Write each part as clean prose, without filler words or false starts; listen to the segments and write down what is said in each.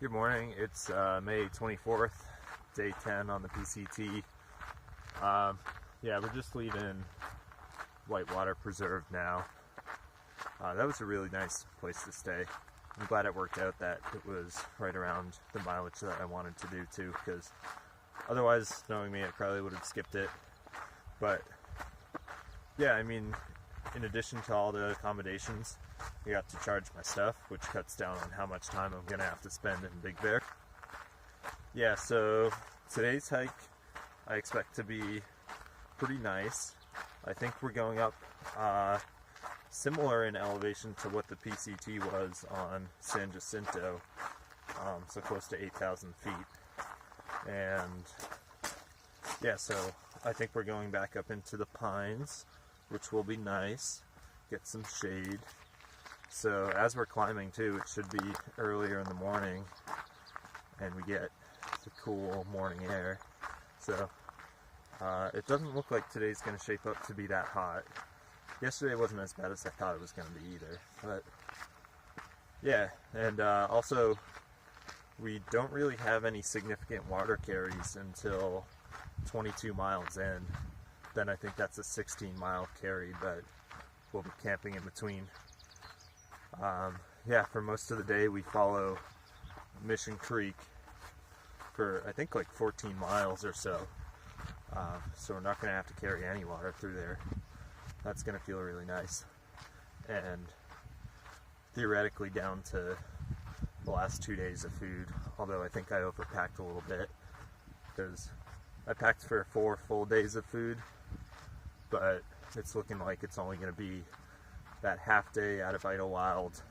Good morning. It's May 24th, day 10 on the PCT. Yeah, we're just leaving Whitewater Preserve now. That was a really nice place to stay. I'm glad it worked out that it was right around the mileage that I wanted to do too, because otherwise, knowing me, I probably would have skipped it. But yeah, I mean, in addition to all the accommodations, I got to charge my stuff, which cuts down on how much time I'm gonna have to spend in Big Bear. Yeah, so today's hike I expect to be pretty nice. I think we're going up similar in elevation to what the PCT was on San Jacinto, so close to 8,000 feet. And yeah, so I think we're going back up into the pines, which will be nice, get some shade. So as we're climbing too, it should be earlier in the morning and we get the cool morning air. So it doesn't look like today's going to shape up to be that hot. Yesterday wasn't as bad as I thought it was going to be either. But yeah, and also we don't really have any significant water carries until 22 miles in. Then I think that's a 16-mile carry, but we'll be camping in between. Yeah, for most of the day we follow Mission Creek for I think like 14 miles or so. So we're not going to have to carry any water through there. That's going to feel really nice. And theoretically down to the last 2 days of food, although I think I overpacked a little bit because I packed for 4 full days of food, but it's looking like it's only going to be that half day out of Idlewild.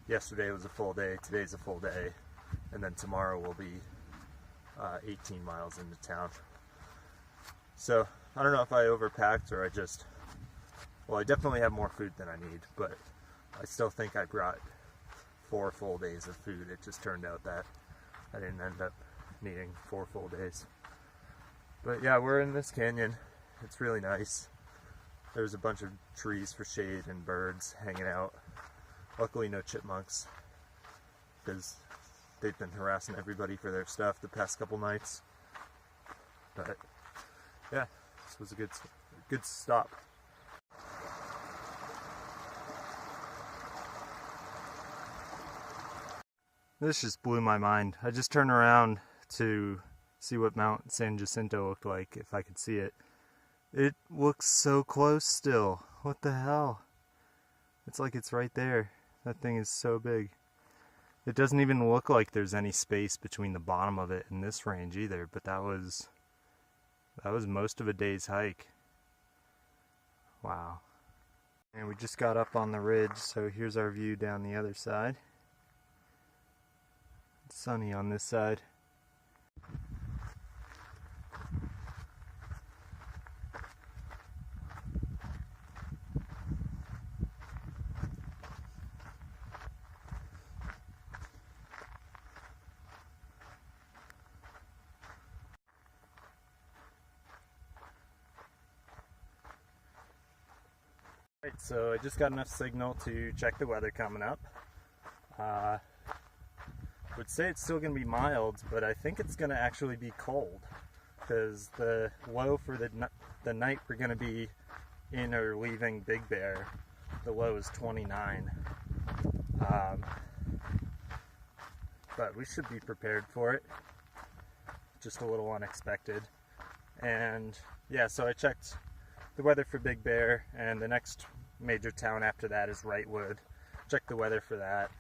Yesterday was a full day, today's a full day, and then tomorrow will be 18 miles into town. So I don't know if I overpacked or I definitely have more food than I need, but I still think I brought 4 full days of food. It just turned out that I didn't end up needing 4 full days. But yeah, we're in this canyon. It's really nice. There's a bunch of trees for shade and birds hanging out. Luckily no chipmunks, because they've been harassing everybody for their stuff the past couple nights. But yeah, this was a good stop. This just blew my mind. I just turned around to see what Mount San Jacinto looked like, if I could see it. It looks so close still. What the hell? It's like it's right there. That thing is so big. It doesn't even look like there's any space between the bottom of it and this range either, but that was most of a day's hike. Wow. And we just got up on the ridge, so here's our view down the other side. It's sunny on this side. Right, so I just got enough signal to check the weather coming up. Would say it's still going to be mild, but I think it's going to actually be cold, because the low for the night we're going to be in or leaving Big Bear, the low is 29. But we should be prepared for it. Just a little unexpected. And yeah, so I checked the weather for Big Bear, and the next major town after that is Wrightwood. Check the weather for that,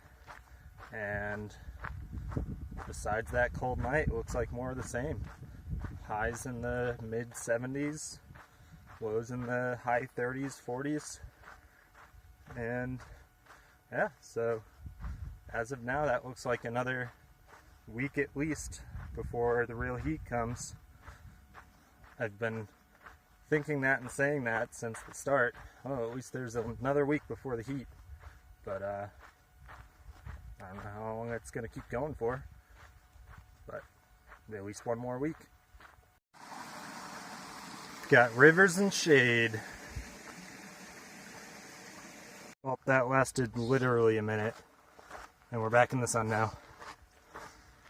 and besides that cold night, it looks like more of the same. Highs in the mid 70s, lows in the high 30s, 40s, and yeah, so as of now that looks like another week at least before the real heat comes. I've been thinking that and saying that since the start. Oh, at least there's another week before the heat. But I don't know how long that's going to keep going for. But at least one more week. Got rivers and shade. Well, that lasted literally a minute. And we're back in the sun now.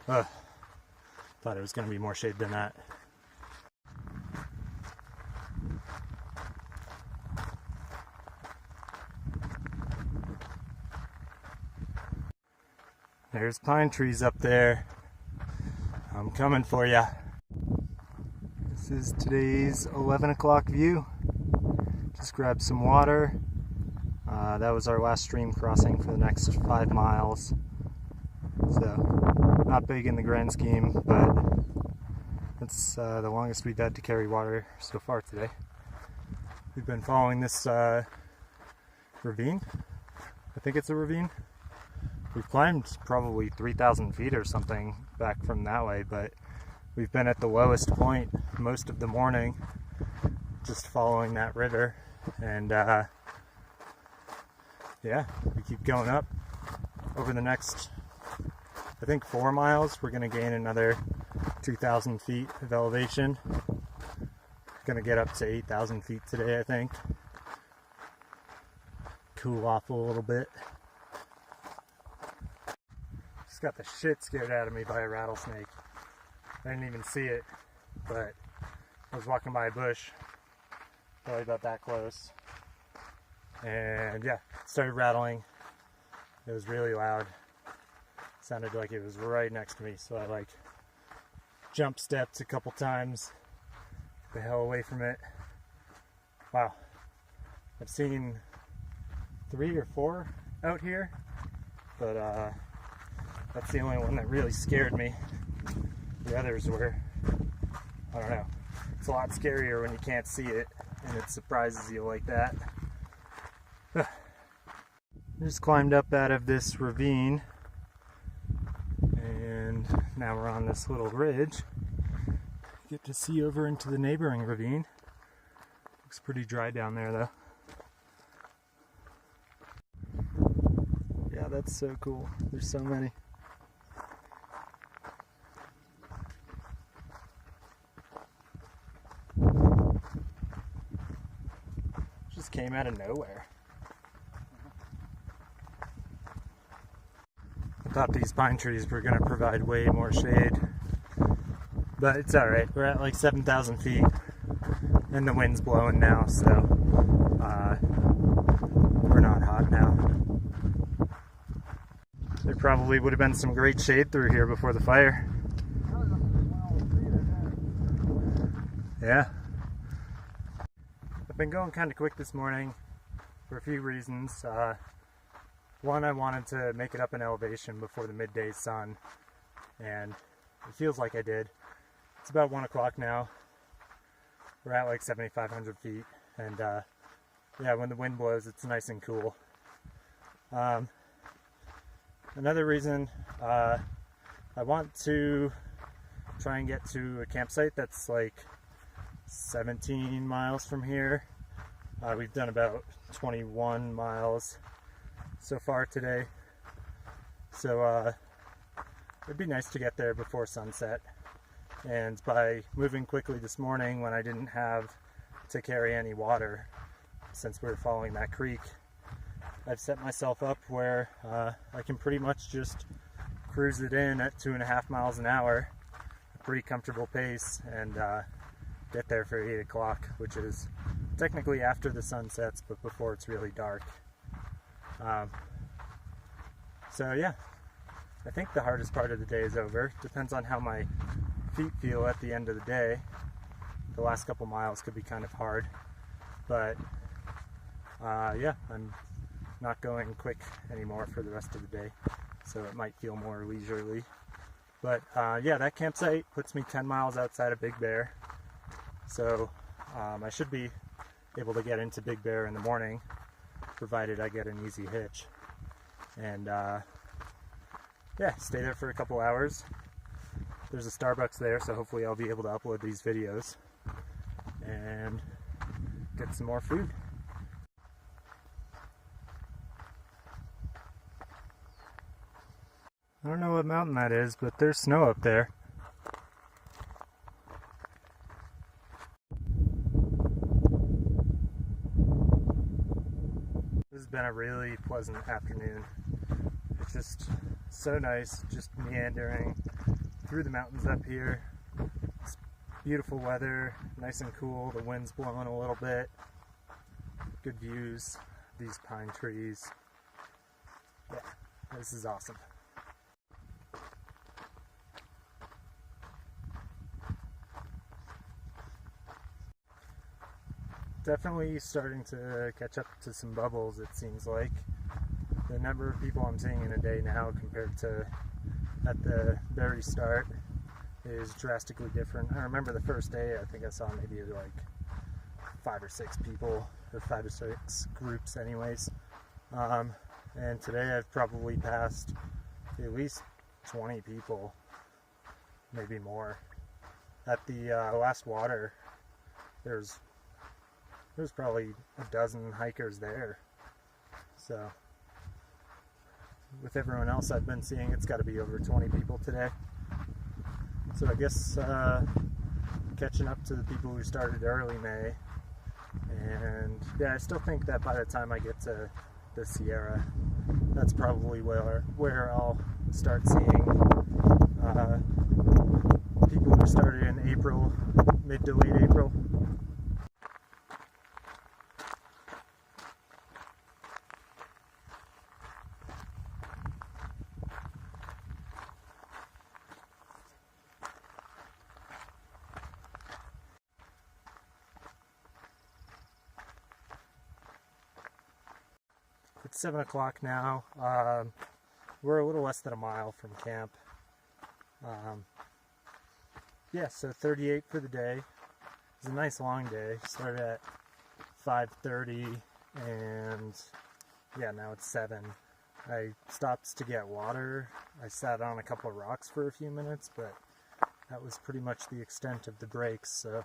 Ugh. Thought it was going to be more shade than that. There's pine trees up there. I'm coming for ya. This is today's 11 o'clock view. Just grabbed some water. That was our last stream crossing for the next 5 miles. So, not big in the grand scheme, but that's the longest we've had to carry water so far today. We've been following this ravine. I think it's a ravine. We've climbed probably 3,000 feet or something back from that way, but we've been at the lowest point most of the morning, just following that river. And yeah, we keep going up. Over the next, I think 4 miles, we're going to gain another 2,000 feet of elevation. Going to get up to 8,000 feet today, I think. Cool off a little bit. Just got the shit scared out of me by a rattlesnake. I didn't even see it, but I was walking by a bush, probably about that close, and yeah, it started rattling. It was really loud. Sounded like it was right next to me, so I like jump stepped a couple times. Get the hell away from it. Wow, I've seen 3 or 4 out here, but that's the only one that really scared me. The others were, I don't know. It's a lot scarier when you can't see it and it surprises you like that. Just climbed up out of this ravine and now we're on this little ridge. Get to see over into the neighboring ravine. Looks pretty dry down there though. Yeah, that's so cool. There's so many. Just came out of nowhere. I thought these pine trees were going to provide way more shade, but it's alright. We're at like 7,000 feet and the wind's blowing now, so we're not hot now. There probably would have been some great shade through here before the fire. Yeah. I've been going kind of quick this morning for a few reasons. One, I wanted to make it up in elevation before the midday sun, and it feels like I did. It's about 1 o'clock now. We're at like 7,500 feet, and yeah, when the wind blows, it's nice and cool. Another reason, I want to try and get to a campsite that's like 17 miles from here. We've done about 21 miles so far today, so it'd be nice to get there before sunset. And by moving quickly this morning when I didn't have to carry any water, since we were following that creek, I've set myself up where I can pretty much just cruise it in at 2.5 miles an hour, a pretty comfortable pace, and get there for 8 o'clock, which is technically after the sun sets, but before it's really dark. So yeah, I think the hardest part of the day is over. Depends on how my feet feel at the end of the day. The last couple miles could be kind of hard, but yeah, I'm not going quick anymore for the rest of the day, so it might feel more leisurely. But yeah, that campsite puts me 10 miles outside of Big Bear, so I should be able to get into Big Bear in the morning, provided I get an easy hitch. And yeah, stay there for a couple hours. There's a Starbucks there, so hopefully I'll be able to upload these videos and get some more food. I don't know what mountain that is, but there's snow up there. This has been a really pleasant afternoon. It's just so nice, just meandering through the mountains up here. It's beautiful weather, nice and cool. The wind's blowing a little bit. Good views, these pine trees. Yeah, this is awesome. Definitely starting to catch up to some bubbles, it seems like. The number of people I'm seeing in a day now compared to at the very start is drastically different. I remember the first day, I think I saw maybe like 5 or 6 people, or 5 or 6 groups anyways. And today I've probably passed at least 20 people, maybe more. At the last water, there's probably a dozen hikers there. So with everyone else I've been seeing, it's got to be over 20 people today. So I guess catching up to the people who started early May. And yeah, I still think that by the time I get to the Sierra, that's probably where I'll start seeing people who started in April, mid to late April. It's 7 o'clock now. We're a little less than a mile from camp. Yeah, so 38 for the day. It's a nice long day. Started at 5:30 and yeah, now it's 7. I stopped to get water. I sat on a couple of rocks for a few minutes, but that was pretty much the extent of the breaks. So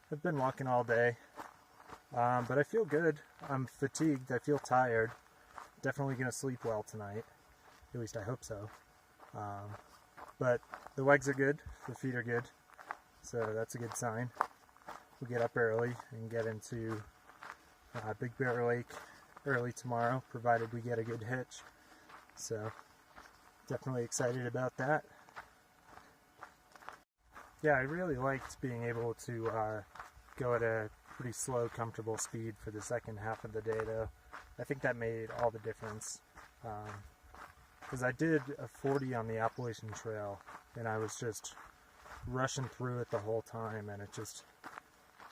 I've been walking all day, but I feel good. I'm fatigued. I feel tired. Definitely going to sleep well tonight. At least I hope so. But the legs are good. The feet are good. So that's a good sign. We'll get up early and get into Big Bear Lake early tomorrow, provided we get a good hitch. So definitely excited about that. Yeah, I really liked being able to go at a pretty slow, comfortable speed for the second half of the day, though. I think that made all the difference, because I did a 40 on the Appalachian Trail, and I was just rushing through it the whole time, and it just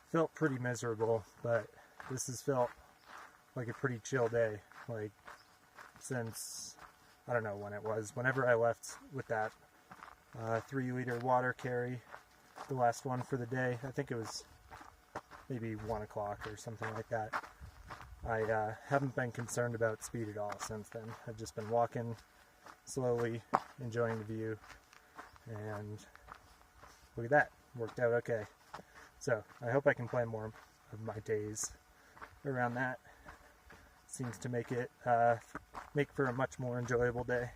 felt pretty miserable. But this has felt like a pretty chill day, like since, I don't know when it was, whenever I left with that 3-liter water carry, the last one for the day. I think it was maybe 1 o'clock or something like that. I haven't been concerned about speed at all since then. I've just been walking slowly, enjoying the view, and look at that, worked out okay. So I hope I can plan more of my days around that. Seems to make it make for a much more enjoyable day.